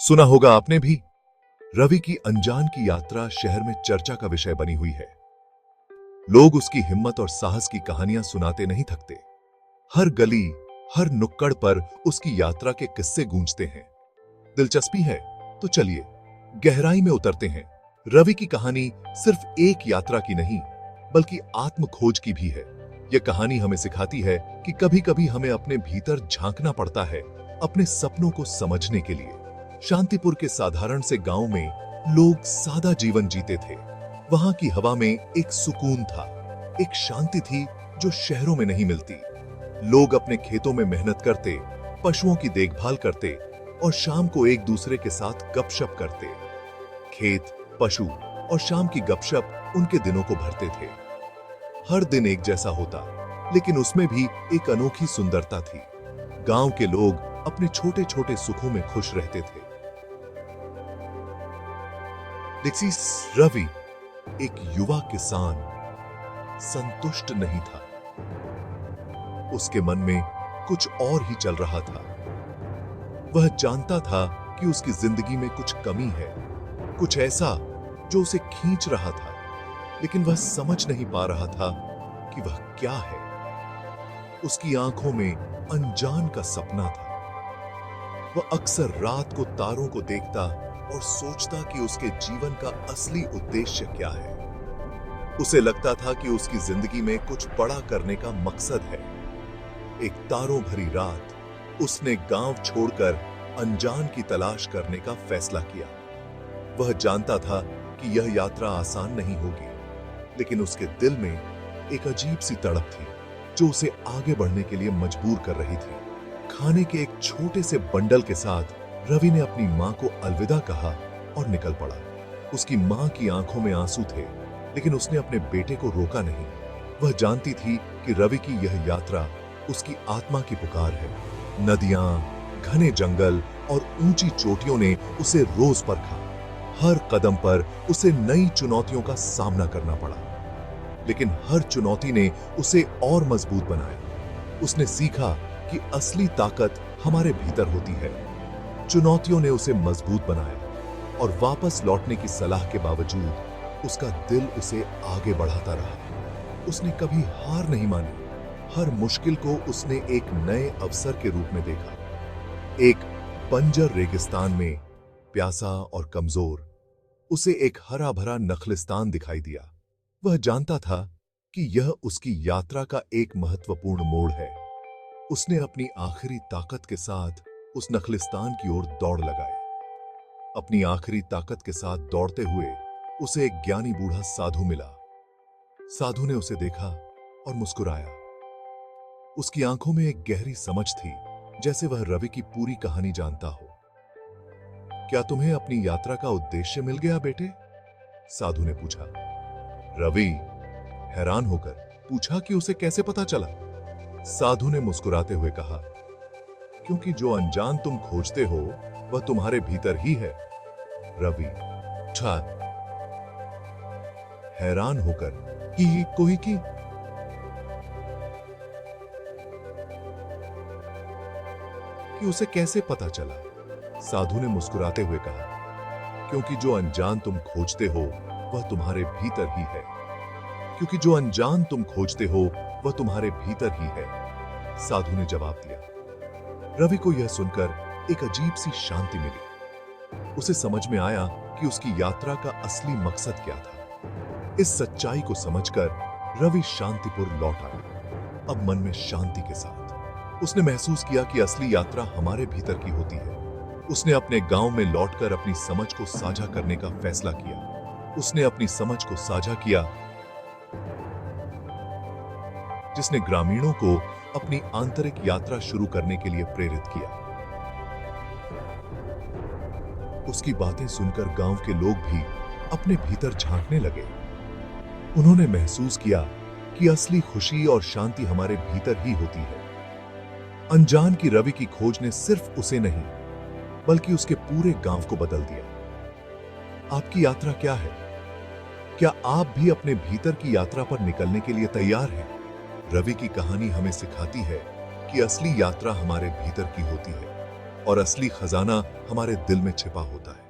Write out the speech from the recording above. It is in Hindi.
सुना होगा आपने भी, रवि की अनजान की यात्रा शहर में चर्चा का विषय बनी हुई है। लोग उसकी हिम्मत और साहस की कहानियां सुनाते नहीं थकते। हर गली, हर नुक्कड़ पर उसकी यात्रा के किस्से गूंजते हैं। दिलचस्पी है तो चलिए गहराई में उतरते हैं। रवि की कहानी सिर्फ एक यात्रा की नहीं, बल्कि आत्म खोज की भी है। यह कहानी हमें सिखाती है कि कभी-कभी हमें अपने भीतर झांकना पड़ता है, अपने सपनों को समझने के लिए। शांतिपुर के साधारण से गांव में लोग सादा जीवन जीते थे। वहां की हवा में एक सुकून था, एक शांति थी जो शहरों में नहीं मिलती। लोग अपने खेतों में मेहनत करते, पशुओं की देखभाल करते और शाम को एक दूसरे के साथ गपशप करते। खेत, पशु और शाम की गपशप उनके दिनों को भरते थे। हर दिन एक जैसा होता, लेकिन उसमें भी एक अनोखी सुंदरता थी। गांव के लोग अपने छोटे छोटे सुखों में खुश रहते थे। लेकिन रवि, एक युवा किसान, संतुष्ट नहीं था। उसके मन में कुछ और ही चल रहा था। वह जानता था कि उसकी जिंदगी में कुछ कमी है, कुछ ऐसा जो उसे खींच रहा था, लेकिन वह समझ नहीं पा रहा था कि वह क्या है। उसकी आंखों में अनजान का सपना था। वह अक्सर रात को तारों को देखता और सोचता कि उसके जीवन का असली उद्देश्य क्या है। उसे लगता था कि उसकी जिंदगी में कुछ बड़ा करने का मकसद है। एक तारों भरी रात उसने गांव छोड़कर अनजान की तलाश करने का फैसला किया। वह जानता था कि यह यात्रा आसान नहीं होगी, लेकिन उसके दिल में एक अजीब सी तड़प थी जो उसे आगे बढ़ने के लिए मजबूर कर रही थी। खाने के एक छोटे से बंडल के साथ रवि ने अपनी मां को अलविदा कहा और निकल पड़ा। उसकी मां की आंखों में आंसू थे, लेकिन उसने अपने बेटे को रोका नहीं। वह जानती थी कि रवि की यह यात्रा उसकी आत्मा की पुकार है। नदियां, घने जंगल और ऊंची चोटियों ने उसे रोज परखा। हर कदम पर उसे नई चुनौतियों का सामना करना पड़ा, लेकिन हर चुनौती ने उसे और मजबूत बनाया। उसने सीखा कि असली ताकत हमारे भीतर होती है। चुनौतियों ने उसे मजबूत बनाया और वापस लौटने की सलाह के बावजूद उसका दिल उसे आगे बढ़ाता रहा। उसने कभी हार नहीं मानी। हर मुश्किल को उसने एक नए अवसर के रूप में देखा। एक बंजर रेगिस्तान में, प्यासा और कमजोर, उसे एक हरा भरा नखलिस्तान दिखाई दिया। वह जानता था कि यह उसकी यात्रा का एक महत्वपूर्ण मोड़ है। उसने अपनी आखिरी ताकत के साथ उस नखलिस्तान की ओर दौड़ लगाई। अपनी आखिरी ताकत के साथ दौड़ते हुए उसे एक ज्ञानी बूढ़ा साधु मिला। साधु ने उसे देखा और मुस्कुराया। उसकी आंखों में एक गहरी समझ थी, जैसे वह रवि की पूरी कहानी जानता हो। क्या तुम्हें अपनी यात्रा का उद्देश्य मिल गया बेटे? साधु ने पूछा। रवि हैरान होकर पूछा कि उसे कैसे पता चला। साधु ने मुस्कुराते हुए कहा, क्योंकि जो अनजान तुम खोजते हो वह तुम्हारे भीतर ही है। रवि हैरान होकर कि उसे कैसे पता चला। साधु ने मुस्कुराते हुए कहा, क्योंकि जो अनजान तुम खोजते हो वह तुम्हारे भीतर ही है। क्योंकि जो अनजान तुम खोजते हो वह तुम्हारे भीतर ही है, साधु ने जवाब दिया। रवि को यह सुनकर एक अजीब सी शांति मिली। उसे समझ में आया कि उसकी यात्रा का असली मकसद क्या था। इस सच्चाई को समझकर रवि शांतिपुर लौट आया। अब मन में शांति के साथ उसने महसूस किया कि असली यात्रा हमारे भीतर की होती है। उसने अपने गांव में लौटकर अपनी समझ को साझा करने का फैसला किया। उसने अपनी समझ को साझा किया, जिसने ग्रामीणों को अपनी आंतरिक यात्रा शुरू करने के लिए प्रेरित किया। उसकी बातें सुनकर गांव के लोग भी अपने भीतर झांकने लगे। उन्होंने महसूस किया कि असली खुशी और शांति हमारे भीतर ही होती है। अनजान की रवि की खोज ने सिर्फ उसे नहीं, बल्कि उसके पूरे गांव को बदल दिया। आपकी यात्रा क्या है? क्या आप भी अपने भीतर की यात्रा पर निकलने के लिए तैयार हैं? रवि की कहानी हमें सिखाती है कि असली यात्रा हमारे भीतर की होती है। और असली खजाना हमारे दिल में छिपा होता है।